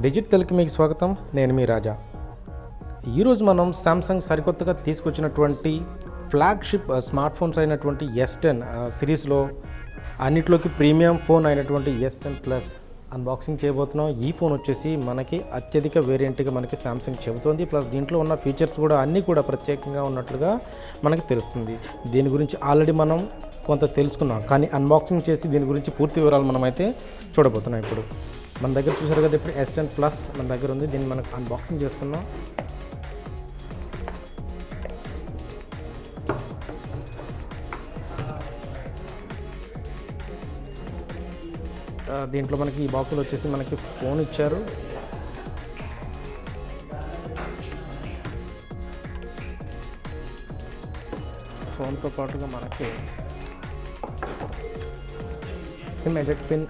Digit తెలుగుకి మీకు స్వాగతం. నేను మీ రాజా. ఈరోజు మనం సామ్సంగ్ సరికొత్తగా తీసుకొచ్చినటువంటి ఫ్లాగ్షిప్ స్మార్ట్ ఫోన్స్ అయినటువంటి S10 సిరీస్లో అన్నిట్లోకి ప్రీమియం ఫోన్ అయినటువంటి S10 ప్లస్ అన్బాక్సింగ్ చేయబోతున్నాం. ఈ ఫోన్ వచ్చేసి మనకి అత్యధిక వేరియంట్గా మనకి సామ్సంగ్ చెబుతోంది. ప్లస్ దీంట్లో ఉన్న ఫీచర్స్ కూడా అన్నీ కూడా ప్రత్యేకంగా ఉన్నట్లుగా మనకి తెలుస్తుంది. దీని గురించి ఆల్రెడీ మనం కొంత తెలుసుకున్నాం, కానీ అన్బాక్సింగ్ చేసి దీని గురించి పూర్తి వివరాలు మనమైతే చూడబోతున్నాం. ఇప్పుడు మన దగ్గర చూసారు కదా, ఇప్పుడు S10 ప్లస్ మన దగ్గర ఉంది. దీన్ని మనకు అన్బాక్సింగ్ చేస్తున్నాం. దీంట్లో మనకి ఈ బాక్సులు వచ్చేసి మనకి ఫోన్ ఇచ్చారు. ఫోన్తో పాటుగా మనకి సిమ్ ఎజెక్ట్ పిన్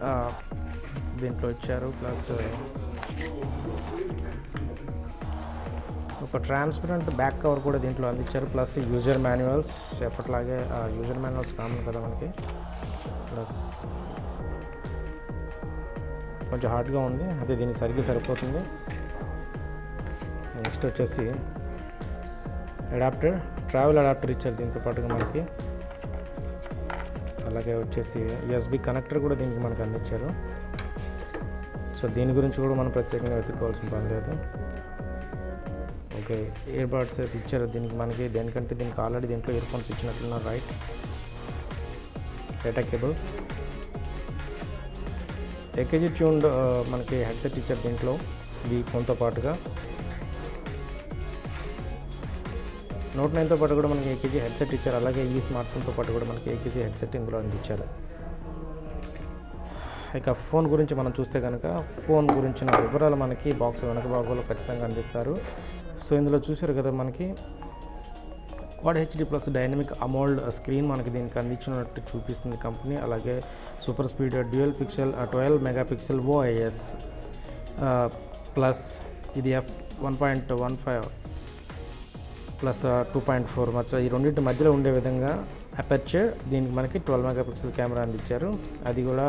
దీంట్లో ఇచ్చారు. ప్లస్ ఒక ట్రాన్స్పరెంట్ బ్యాక్ కవర్ కూడా దీంట్లో అందించారు. ప్లస్ యూజర్ మాన్యువల్స్, ఎప్పటిలాగే యూజర్ మాన్యువల్స్ కామన్ కదా మనకి. ప్లస్ కొంచెం హార్డ్గా ఉంది, అదే దీనికి సరిగ్గా సరిపోతుంది. నెక్స్ట్ వచ్చేసి అడాప్టర్, ట్రావెల్ అడాప్టర్ ఇచ్చారు దీంతో పాటుగా మనకి. అలాగే వచ్చేసి USB కనెక్టర్ కూడా దీనికి మనకు అందించారు. సో దీని గురించి కూడా మనం ప్రత్యేకంగా వెతుక్కోవాల్సిన పని లేదు. ఓకే, ఇయర్ బడ్స్ అయితే ఇచ్చారు దీనికి మనకి. దేనికంటే దీనికి ఆల్రెడీ దీంట్లో ఇయర్ ఫోన్స్ ఇచ్చినట్లున్నారు. Right, data cable, AKG tuned మనకి హెడ్సెట్ ఇచ్చారు దీంట్లో ఈ ఫోన్తో పాటుగా. Note 9తో పాటు కూడా మనకి AKG హెడ్సెట్ ఇచ్చారు. అలాగే ఈ స్మార్ట్ ఫోన్తో పాటు కూడా మనకి AKG హెడ్సెట్ ఇందులో అందించారు. ఇక ఫోన్ గురించి మనం చూస్తే కనుక, ఫోన్ గురించిన వివరాలు మనకి బాక్స్ వెనక భాగంలో ఖచ్చితంగా అందిస్తారు. సో ఇందులో చూసారు కదా, మనకి quad HD plus dynamic AMOLED screen మనకి దీనికి అందించినట్టు చూపిస్తుంది కంపెనీ. అలాగే super speed dual pixel 12 megapixel OIS plus ఇది f1.15 ప్లస్ 2.4 మధ్య, ఈ రెండింటి మధ్యలో ఉండే విధంగా అపర్చర్ దీనికి మనకి 12 మెగాపిక్సెల్ కెమెరా అందించారు. అది కూడా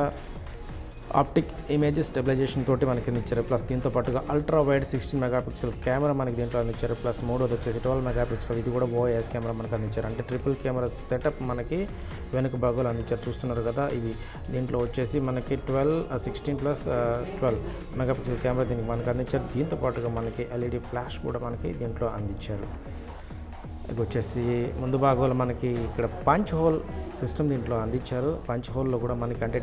ఆప్టిక్ ఇమేజ్ స్టెబిలైజేషన్ తోటి మనకి అందించారు. ప్లస్ దీంతో పాటుగా అల్ట్రా వైడ్ 16 మెగాపిక్సెల్ కెమెరా మనకి దీంట్లో అందించారు. ప్లస్ మూడోది వచ్చేసి 12 మెగాపిక్సెల్, ఇది కూడా OIS కెమెరా మనకు అందించారు. అంటే ట్రిపుల్ కెమెరా సెటప్ మనకి వెనుక భాగాలు అందించారు. చూస్తున్నారు కదా, ఇది దీంట్లో వచ్చేసి మనకి 12, 16 ప్లస్ 12 మెగాపిక్సెల్ కెమెరా దీనికి మనకు అందించారు. దీంతో పాటుగా మనకి LED ఫ్లాష్ కూడా మనకి దీంట్లో అందించారు. ఇది వచ్చేసి ముందు భాగంలో మనకి ఇక్కడ పంచ్ హోల్ సిస్టమ్ దీంట్లో అందించారు. పంచ్ హోల్లో కూడా మనకి అంటే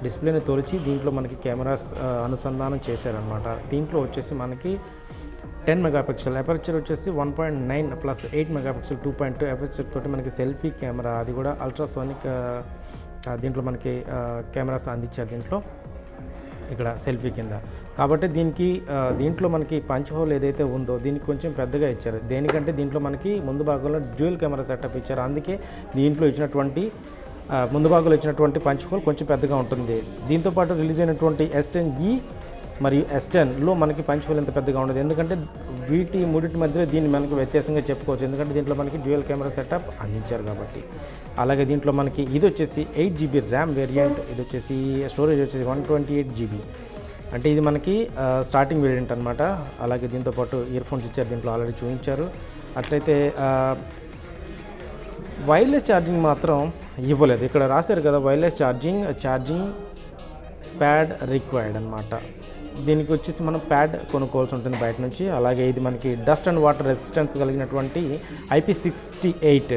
డిస్ప్లేని తొలిచి దీంట్లో మనకి కెమెరాస్ అనుసంధానం చేశారనమాట. దీంట్లో వచ్చేసి మనకి 10 మెగాపిక్సెల్ అపర్చర్ వచ్చేసి 1.9 ప్లస్ 8 మెగాపిక్సెల్ 2.2 అపర్చర్ తోటి మనకి సెల్ఫీ కెమెరా, అది కూడా అల్ట్రాసోనిక్ దీంట్లో మనకి కెమెరాస్ అందించారు దీంట్లో ఇక్కడ సెల్ఫీ కింద. కాబట్టి దీంట్లో మనకి పంచ్ హోల్ ఏదైతే ఉందో దీనికి కొంచెం పెద్దగా ఇచ్చారు. దేనికంటే దీంట్లో మనకి ముందు భాగంలో డ్యూయల్ కెమెరా సెటప్ ఇచ్చారు. అందుకే దీంట్లో ఇచ్చినటువంటి ముందు భాగంలో ఇచ్చినటువంటి పంచ్ హోల్ కొంచెం పెద్దగా ఉంటుంది. దీంతోపాటు రిలీజ్ అయినటువంటి S10e మరియు S10లో మనకి పంచ్ హోల్ ఎంత పెద్దగా ఉండదు. ఎందుకంటే వీటి మూడింటి మధ్య దీన్ని మనకి వ్యత్యాసంగా చెప్పుకోవచ్చు, ఎందుకంటే దీంట్లో మనకి డ్యూయల్ కెమెరా సెటప్ అందించారు కాబట్టి. అలాగే దీంట్లో మనకి ఇది వచ్చేసి 8GB ర్యామ్ వేరియంట్, ఇది వచ్చేసి స్టోరేజ్ వచ్చేసి 128GB, అంటే ఇది మనకి స్టార్టింగ్ వేరియంట్ అనమాట. అలాగే దీంతోపాటు ఇయర్ ఫోన్స్ ఇచ్చారు, దీంట్లో ఆల్రెడీ చూపించారు. అట్లయితే వైర్లెస్ ఛార్జింగ్ మాత్రం ఇవ్వలేదు. ఇక్కడ రాశారు కదా, వైర్లెస్ ఛార్జింగ్ ప్యాడ్ రిక్వైర్డ్ అనమాట. దీనికి వచ్చేసి మనం ప్యాడ్ కొనుక్కోవాల్సి ఉంటుంది బయట నుంచి. అలాగే ఇది మనకి డస్ట్ అండ్ వాటర్ రెసిస్టెన్స్ కలిగినటువంటి IP68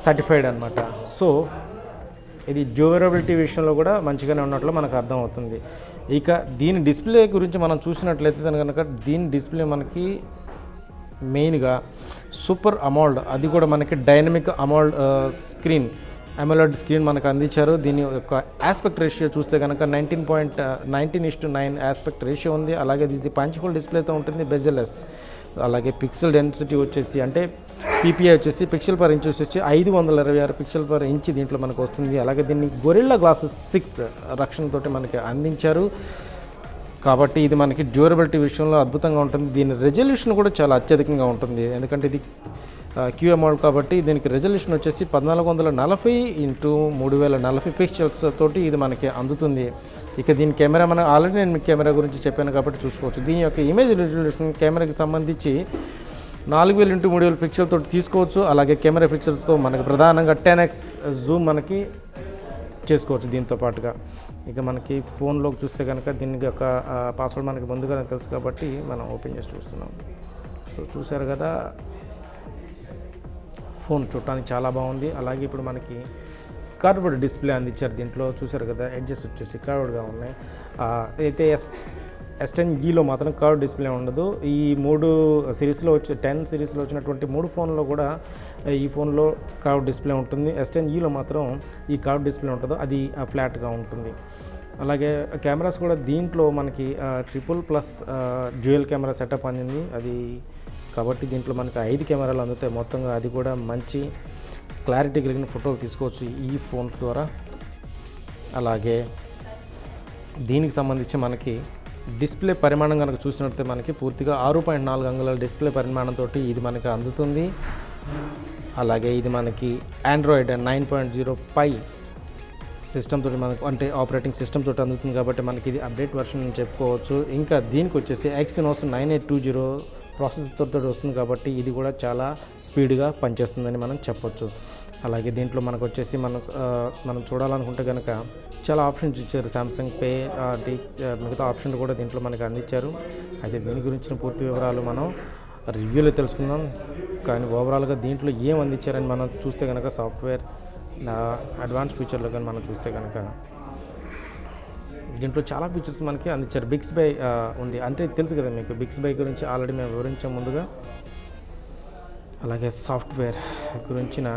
సర్టిఫైడ్ అనమాట. సో ఇది డ్యూరబిలిటీ విషయంలో కూడా మంచిగానే ఉన్నట్లు మనకు అర్థమవుతుంది. ఇక దీని డిస్ప్లే గురించి మనం చూసినట్లయితే కనుక, దీని డిస్ప్లే మనకి మెయిన్గా సూపర్ అమోల్డ్, అది కూడా మనకి dynamic AMOLED screen, AMOLED screen మనకు అందించారు. దీని యొక్క ఆస్పెక్ట్ రేషియో చూస్తే కనుక 19:9 ఆస్పెక్ట్ రేషియో ఉంది. అలాగే ఇది పంచ్ హోల్ డిస్ప్లేతో ఉంటుంది, బెజెల్లెస్. అలాగే పిక్సెల్ డెన్సిటీ వచ్చేసి అంటే PPI వచ్చేసి పిక్సెల్ పర్ ఇంచ్ వచ్చేసి 526 పిక్సెల్ పర్ ఇంచ్ దీంట్లో మనకు వస్తుంది. అలాగే దీన్ని గొరిల్లా గ్లాస్ 6 రక్షణతోటి మనకి అందించారు. కాబట్టి ఇది మనకి డ్యూరబిలిటీ విషయంలో అద్భుతంగా ఉంటుంది. దీని రెజల్యూషన్ కూడా చాలా అత్యధికంగా ఉంటుంది, ఎందుకంటే ఇది క్యూఏ మోడల్ కాబట్టి దీనికి రెజల్యూషన్ వచ్చేసి 1440x3040 పిక్సెల్స్ తోటి ఇది మనకి అందుతుంది. ఇక దీని కెమెరా మనం ఆల్రెడీ నేను మీకు కెమెరా గురించి చెప్పాను కాబట్టి చూసుకోవచ్చు. దీని యొక్క ఇమేజ్ రెజల్యూషన్ కెమెరాకి సంబంధించి 4000x3000 పిక్సెల్ తోటి తీసుకోవచ్చు. అలాగే కెమెరా పిక్చర్స్తో మనకి ప్రధానంగా 10x జూమ్ మనకి చేసుకోవచ్చు దీంతో పాటుగా. ఇక మనకి ఫోన్లోకి చూస్తే కనుక దీనికి ఒక పాస్వర్డ్ మనకి ముందుగానే తెలుసు కాబట్టి మనం ఓపెన్ చేసి చూస్తున్నాం. సో చూసారు కదా, ఫోన్ చూడటానికి చాలా బాగుంది. అలాగే ఇప్పుడు మనకి కర్వ్డ్ డిస్ప్లే అందించారు దీంట్లో. చూసారు కదా, ఎడ్జెస్ వచ్చేసి కర్వ్డ్గా ఉన్నాయి. అయితే S10Eలో మాత్రం కర్వ్ డిస్ప్లే ఉండదు. ఈ 3 సిరీస్లో 10 సిరీస్లో వచ్చినటువంటి 3 ఫోన్లో కూడా ఈ ఫోన్లో కర్వ్ డిస్ప్లే ఉంటుంది. S10Eలో మాత్రం ఈ కర్వ్ డిస్ప్లే ఉంటుందో అది ఫ్లాట్గా ఉంటుంది. అలాగే కెమెరాస్ కూడా దీంట్లో మనకి ట్రిపుల్+ డ్యూయల్ కెమెరా సెటప్ అందింది అది కాబట్టి దీంట్లో మనకి 5 కెమెరాలు అందుతాయి మొత్తంగా. అది కూడా మంచి క్లారిటీ కలిగిన ఫోటోలు తీసుకోవచ్చు ఈ ఫోన్ ద్వారా. అలాగే దీనికి సంబంధించి మనకి డిస్ప్లే పరిమాణం కనుక చూసినట్లయితే మనకి పూర్తిగా 6.4 అంగుళాల డిస్ప్లే పరిమాణంతో ఇది మనకి అందుతుంది. అలాగే ఇది మనకి ఆండ్రాయిడ్ 9.0 పై సిస్టమ్ తోటి మనకు అంటే ఆపరేటింగ్ సిస్టమ్ తోటి అందుతుంది కాబట్టి మనకి ఇది అప్డేట్ వర్షన్ అని చెప్పుకోవచ్చు. ఇంకా దీనికి వచ్చేసి Exynos 9820 ప్రాసెసర్తో వస్తుంది కాబట్టి ఇది కూడా చాలా స్పీడ్గా పనిచేస్తుందని మనం చెప్పొచ్చు. అలాగే దీంట్లో మనకు వచ్చేసి మనం చూడాలనుకుంటే కనుక చాలా ఆప్షన్స్ ఇచ్చారు. సామ్సంగ్ పే మిగతా ఆప్షన్లు కూడా దీంట్లో మనకు అందించారు. అయితే దీని గురించిన పూర్తి వివరాలు మనం రివ్యూలో తెలుసుకుందాం. కానీ ఓవరాల్గా దీంట్లో ఏం అందించారని మనం చూస్తే కనుక సాఫ్ట్వేర్ అడ్వాన్స్ ఫీచర్లో కానీ మనం చూస్తే కనుక దీంట్లో చాలా ఫీచర్స్ మనకి అందించారు. బిక్స్బై ఉంది అంటే తెలుసు కదా మీకు, బిక్స్బై గురించి ఆల్రెడీ మేము వివరించాం ముందుగా. అలాగే సాఫ్ట్వేర్ గురించిన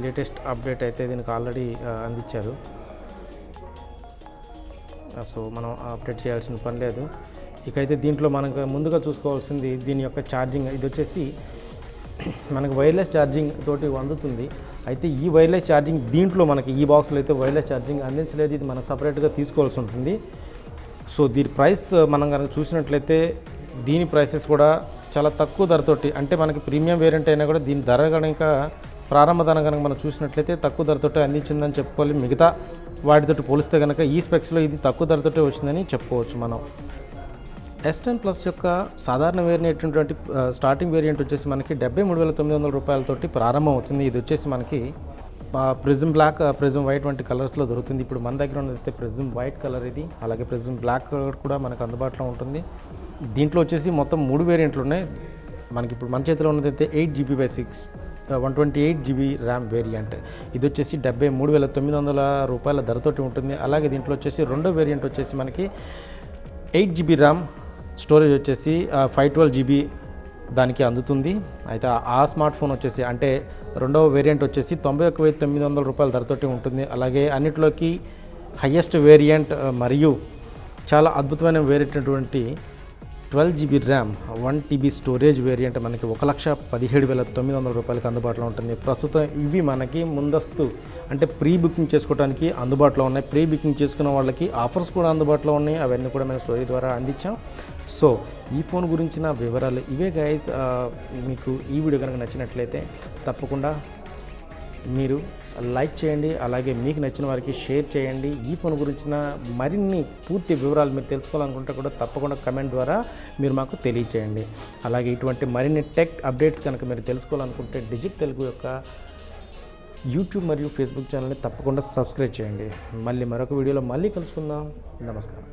లేటెస్ట్ అప్డేట్ అయితే దీనికి ఆల్రెడీ అందించారు. సో మనం అప్డేట్ చేయాల్సిన పని లేదు. ఇకైతే దీంట్లో మనకు ముందుగా చూసుకోవాల్సింది దీని యొక్క ఛార్జింగ్. ఇది వచ్చేసి మనకు వైర్లెస్ ఛార్జింగ్ తోటి అందుతుంది. అయితే ఈ వైర్లెస్ ఛార్జింగ్ దీంట్లో మనకి ఈ బాక్స్లో అయితే వైర్లెస్ ఛార్జింగ్ అందించలేదు. ఇది మనం సపరేట్గా తీసుకోవాల్సి ఉంటుంది. సో దీని ప్రైస్ మనం కనుక చూసినట్లయితే దీని ప్రైసెస్ కూడా చాలా తక్కువ ధరతోటి, అంటే మనకి ప్రీమియం వేరియంట్ అయినా కూడా దీని ధర కనుక ప్రారంభ ధర కనుక మనం చూసినట్లయితే తక్కువ ధరతోటి అందించిందని చెప్పుకోవాలి. మిగతా వాటితోటి పోలిస్తే కనుక ఈ స్పెక్స్లో ఇది తక్కువ ధరతోటే వచ్చిందని చెప్పుకోవచ్చు మనం. S10 Plus యొక్క సాధారణ వేరియంట్ స్టార్టింగ్ వేరియంట్ వచ్చేసి మనకి 73,900 రూపాయలతోటి ప్రారంభం అవుతుంది. ఇది వచ్చేసి మనకి ప్రిజమ్ బ్లాక్, ప్రిజమ్ వైట్ వంటి కలర్స్లో దొరుకుతుంది. ఇప్పుడు మన దగ్గర ఉన్నదైతే ప్రిజమ్ వైట్ కలర్ ఇది, అలాగే ప్రిజమ్ బ్లాక్ కలర్ కూడా మనకు అందుబాటులో ఉంటుంది. దీంట్లో వచ్చేసి మొత్తం 3 వేరియంట్లు ఉన్నాయి. మనకి ఇప్పుడు మన చేతిలో ఉన్నదైతే 8GB/6 128GB ర్యామ్ వేరియంట్. ఇది వచ్చేసి 73,900 రూపాయల ధరతోటి ఉంటుంది. అలాగే దీంట్లో వచ్చేసి రెండో వేరియంట్ వచ్చేసి మనకి 8GB ర్యామ్, స్టోరేజ్ వచ్చేసి 512GB దానికి అందుతుంది. అయితే ఆ స్మార్ట్ ఫోన్ వచ్చేసి అంటే రెండవ వేరియంట్ వచ్చేసి 91,900 రూపాయల ధరతోటి ఉంటుంది. అలాగే అన్నిట్లోకి హయ్యెస్ట్ వేరియంట్ మరియు చాలా అద్భుతమైన variant 12GB RAM 1TB storage variant మనకి 1,17,900 రూపాయలకి అందుబాటులో ఉంటుంది. ప్రస్తుతం ఇవి మనకి ముందస్తు అంటే ప్రీ బుకింగ్ చేసుకోవడానికి అందుబాటులో ఉన్నాయి. ప్రీ బుకింగ్ చేసుకున్న వాళ్ళకి ఆఫర్స్ కూడా అందుబాటులో ఉన్నాయి. అవన్నీ కూడా మేము స్టోరీ ద్వారా అందించాం. సో ఈ ఫోన్ గురించిన వివరాలు ఇవే గైస్. మీకు ఈ వీడియో కనుక నచ్చినట్లయితే తప్పకుండా మీరు లైక్ చేయండి, అలాగే మీకు నచ్చిన వారికి షేర్ చేయండి. ఈ ఫోన్ గురించిన మరిన్ని పూర్తి వివరాలు మీరు తెలుసుకోవాలనుకుంటే కూడా తప్పకుండా కమెంట్ ద్వారా మీరు మాకు తెలియచేయండి. అలాగే ఇటువంటి మరిన్ని టెక్ అప్డేట్స్ కనుక మీరు తెలుసుకోవాలనుకుంటే డిజిట్ తెలుగు యొక్క యూట్యూబ్ మరియు ఫేస్బుక్ ఛానల్ని తప్పకుండా సబ్స్క్రైబ్ చేయండి. మళ్ళీ మరొక వీడియోలో మళ్ళీ కలుసుకుందాం. నమస్కారం.